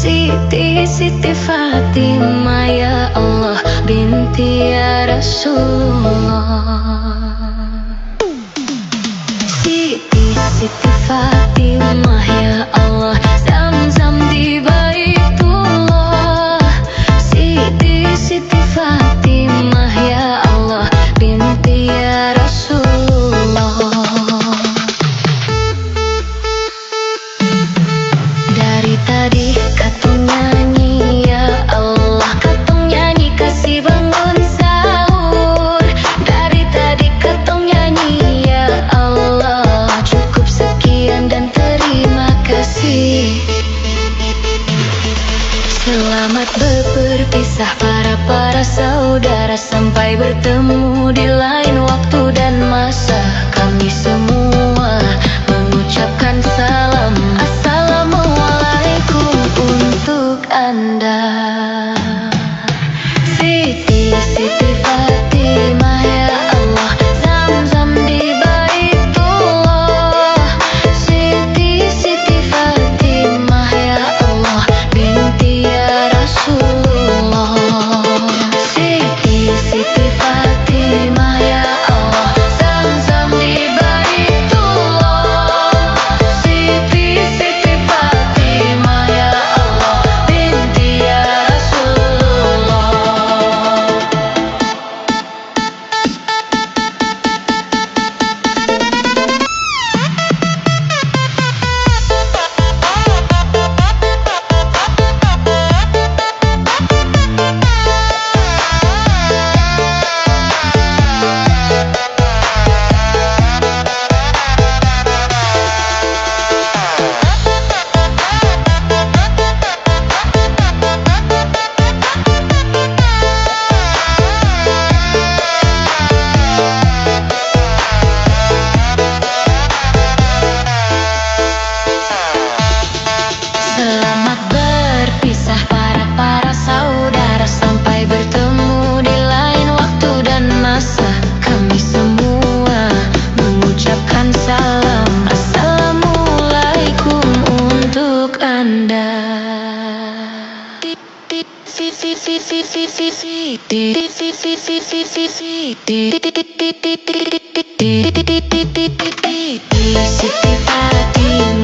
Siti Fatimah ya Allah binti ya Rasulullah. Siti Fatimah ya Allah, Zam-Zam di Baitullah. Siti Fatimah ya Allah binti ya Rasulullah. Dari tadi katong nyanyi ya Allah, katong nyanyi kasih bangun sahur. Dari tadi katong nyanyi ya Allah, cukup sekian dan terima kasih. Selamat berpisah para saudara, sampai bertemu di lain waktu dan masa. Kami semua mengucapkan salam, assalamualaikum untuk Anda. Siti Fatimah ya Allah, Zam-Zam di Baitullah. Siti Fatimah ya Allah binti ya Rasulullah. Siti Fatimah ya Allah, Zam-Zam di Baitullah. Siti Fatimah ya Allah binti ya Rasulullah. Selamat berpisah para saudara, sampai bertemu di lain waktu dan masa. Kami semua mengucapkan salam, assalamualaikum untuk Anda. Siti Fatimah